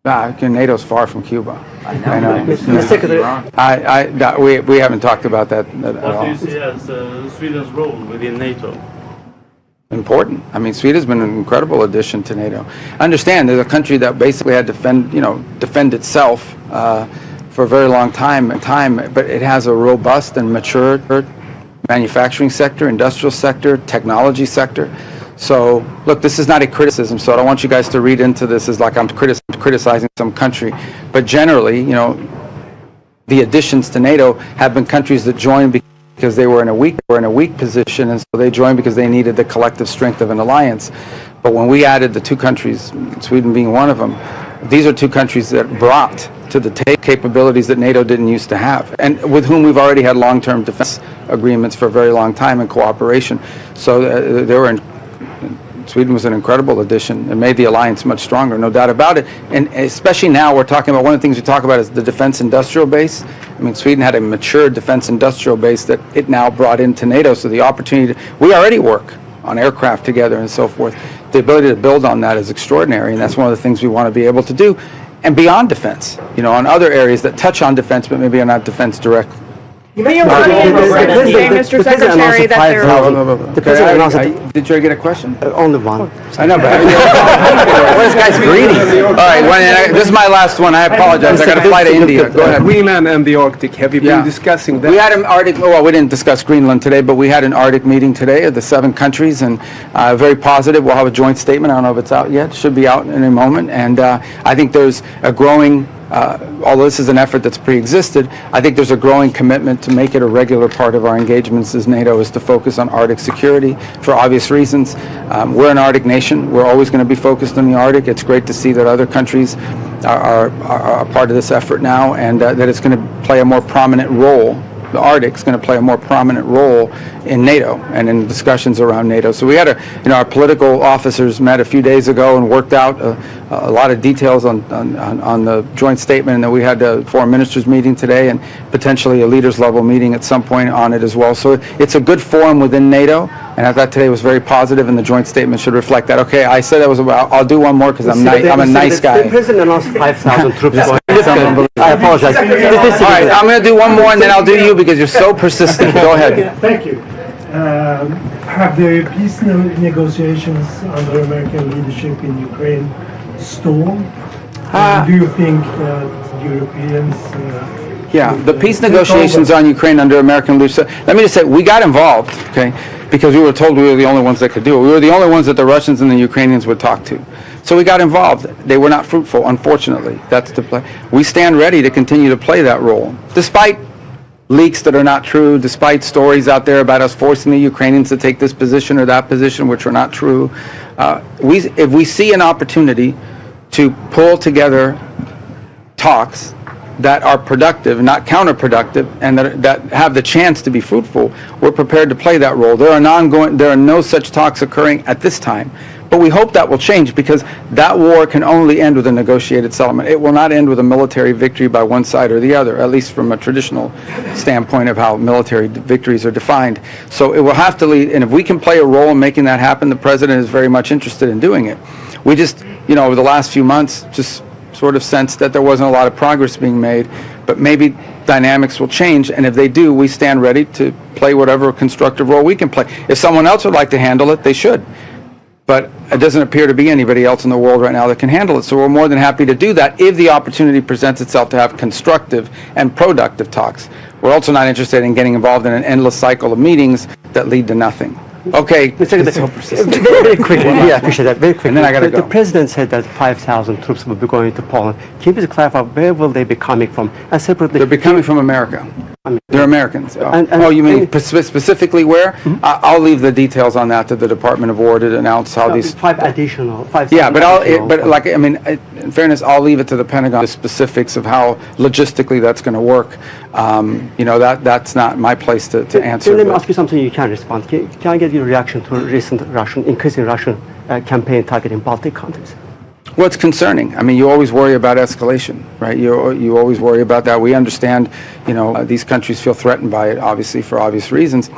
NATO's far from Cuba. I know. We haven't talked about that at all. What do you see as Sweden's role within NATO? Important. I mean, Sweden's been an incredible addition to NATO. Understand, there's a country that basically had to defend itself for a very long time, but it has a robust and mature manufacturing sector, industrial sector, technology sector. So, look, this is not a criticism, so I don't want you guys to read into this as like I'm criticizing some country. But generally, the additions to NATO have been countries that joined because they were in a weak position, and so they joined because they needed the collective strength of an alliance. But when we added the two countries, Sweden being one of them, these are two countries that brought to the capabilities that NATO didn't used to have, and with whom we've already had long-term defense agreements for a very long time in cooperation. So Sweden was an incredible addition and made the alliance much stronger, no doubt about it. And especially now, we're talking about one of the things we talk about is the defense industrial base. I mean, Sweden had a mature defense industrial base that it now brought into NATO. So the opportunity we already work on aircraft together and so forth. The ability to build on that is extraordinary, and that's one of the things we want to be able to do. And beyond defense, on other areas that touch on defense, but maybe are not defense directly. But you're saying, Mr. Secretary, that Did you get a question? Only one. I know, but this guy's greedy. All right, this is my last one. I apologize. I got to fly to India. Go ahead. Greenland and the Arctic. Have you been discussing that? We had an Arctic. Well, we didn't discuss Greenland today, but we had an Arctic meeting today of the 7 countries, and very positive. We'll have a joint statement. I don't know if it's out yet. It should be out in a moment. And I think there's a growing. Although this is an effort that's pre-existed, I think there's a growing commitment to make it a regular part of our engagements as NATO is to focus on Arctic security for obvious reasons. We're an Arctic nation. We're always going to be focused on the Arctic. It's great to see that other countries are part of this effort now, and that it's going to play a more prominent role. The Arctic is going to play a more prominent role in NATO and in discussions around NATO. So we had our political officers met a few days ago and worked out a lot of details on the joint statement, and then we had a foreign ministers meeting today and potentially a leaders level meeting at some point on it as well. So it's a good forum within NATO, and I thought today was very positive, and the joint statement should reflect that. Okay, I said that was about. I'll do one more because I'm a nice guy. The president announced 5,000 troops going. I apologize. All right, I'm going to do one more, and then I'll do you because you're so persistent. Go ahead. Thank you. Have the peace negotiations under American leadership in Ukraine stalled? Do you think Europeans... the peace negotiations on Ukraine under American leadership... Let me just say, we got involved, okay, because we were told we were the only ones that could do it. We were the only ones that the Russians and the Ukrainians would talk to. So we got involved. They were not fruitful, unfortunately. That's the play. We stand ready to continue to play that role, despite leaks that are not true, despite stories out there about us forcing the Ukrainians to take this position or that position, which are not true. If we see an opportunity to pull together talks that are productive, not counterproductive, and that have the chance to be fruitful, we're prepared to play that role. There are no such talks occurring at this time. But we hope that will change, because that war can only end with a negotiated settlement. It will not end with a military victory by one side or the other, at least from a traditional standpoint of how military victories are defined. So it will have to lead, and if we can play a role in making that happen, the president is very much interested in doing it. We just, over the last few months, just sort of sensed that there wasn't a lot of progress being made, but maybe dynamics will change, and if they do, we stand ready to play whatever constructive role we can play. If someone else would like to handle it, they should. But it doesn't appear to be anybody else in the world right now that can handle it. So we're more than happy to do that if the opportunity presents itself to have constructive and productive talks. We're also not interested in getting involved in an endless cycle of meetings that lead to nothing. Okay. Very quickly. Yeah, I appreciate that. Very quickly. And then I got to go. The president said that 5,000 troops will be going to Poland. Can you please clarify where will they be coming from? And separately, they'll be coming from America. They're Americans. You mean specifically where? Mm-hmm. I'll leave the details on that to the Department of War to announce how these... 5,000 Yeah, in fairness, I'll leave it to the Pentagon, the specifics of how logistically that's going to work. That's not my place to answer. Let me ask you something you can respond. Can I get your reaction to recent increasing Russian campaign targeting Baltic countries? Well, it's concerning. I mean, you always worry about escalation, right? You always worry about that. We understand, these countries feel threatened by it, obviously, for obvious reasons.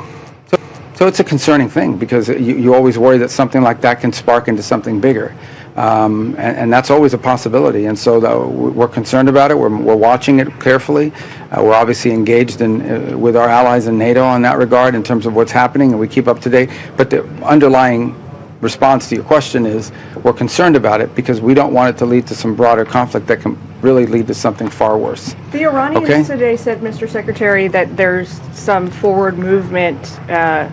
So it's a concerning thing, because you always worry that something like that can spark into something bigger. And that's always a possibility. And so we're concerned about it. We're watching it carefully. We're obviously engaged with our allies in NATO on that regard in terms of what's happening, and we keep up to date. But the underlying response to your question is we're concerned about it because we don't want it to lead to some broader conflict that can really lead to something far worse. The Iranians Okay? today said, Mr. Secretary, that there's some forward movement. Yeah,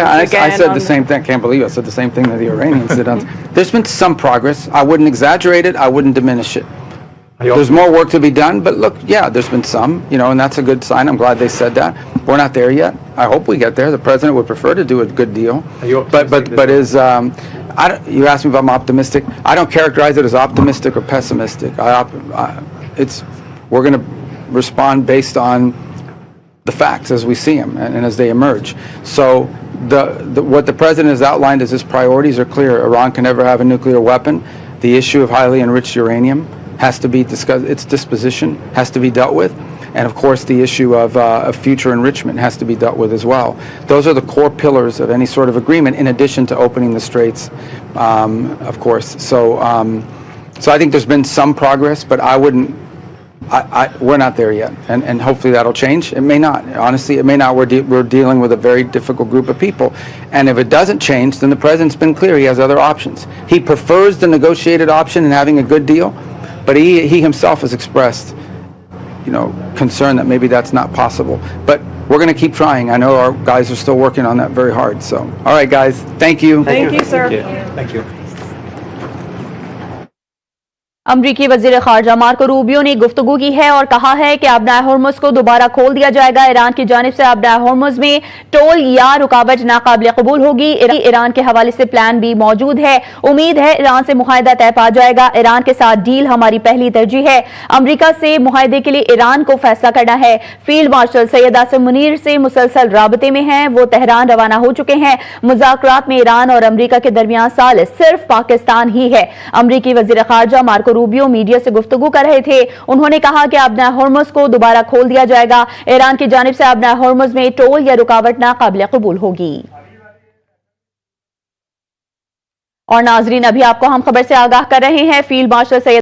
I said the same thing. I can't believe I said the same thing that the Iranians did. There's been some progress. I wouldn't exaggerate it. I wouldn't diminish it. There's more work to be done, but look, yeah, there's been some, and that's a good sign. I'm glad they said that. We're not there yet. I hope we get there. The president would prefer to do a good deal. But you asked me if I'm optimistic. I don't characterize it as optimistic or pessimistic. We're going to respond based on the facts as we see them and as they emerge. So what the president has outlined as his priorities are clear. Iran can never have a nuclear weapon. The issue of highly enriched uranium has to be discussed. Its disposition has to be dealt with. And of course, the issue of future enrichment has to be dealt with as well. Those are the core pillars of any sort of agreement, in addition to opening the straits, of course. So I think there's been some progress, but we're not there yet, and hopefully that'll change. It may not. Honestly, it may not. We're dealing with a very difficult group of people, and if it doesn't change, then the president's been clear. He has other options. He prefers the negotiated option and having a good deal, but he himself has expressed, concern that maybe that's not possible. But we're going to keep trying. I know our guys are still working on that very hard. So, all right, guys, thank you. Thank you, sir. Thank you. अमरीकी वजीर खारजा Marco Rubio ने गुफ्तगू की है और कहा है कि आबनाए होर्मुज को दोबारा खोल दिया जाएगा। ईरान की जानिब से आबनाए होर्मुज में टोल या रुकावट नाकाबिल कबूल होगी। ईरान के हवाले से प्लान भी मौजूद है। उम्मीद है ईरान से मुआहदा तय पा जाएगा। ईरान के साथ डील हमारी पहली तरजीह है। अमरीका से मुआहदे के लिए ईरान को फैसला करना है। फील्ड मार्शल सैयद आसिम मुनीर से मुसलसल राबते में हैं। वो तेहरान रवाना हो चुके हैं। मुज़ाकरात में ईरान और अमरीका के दरमियान साल सिर्फ पाकिस्तान ही है। अमरीकी वजीर खारजा मार्को रूबियो मीडिया से गुफ्तगू कर रहे थे। उन्होंने कहा कि आबनाए होर्मुज को दोबारा खोल दिया जाएगा। ईरान की जानिब से आबनाए होर्मुज में टोल या रुकावट नाकाबिल कबूल होगी। और नाजरीन, अभी आपको हम खबर से आगाह कर रहे हैं, फील्ड मार्शल सैयद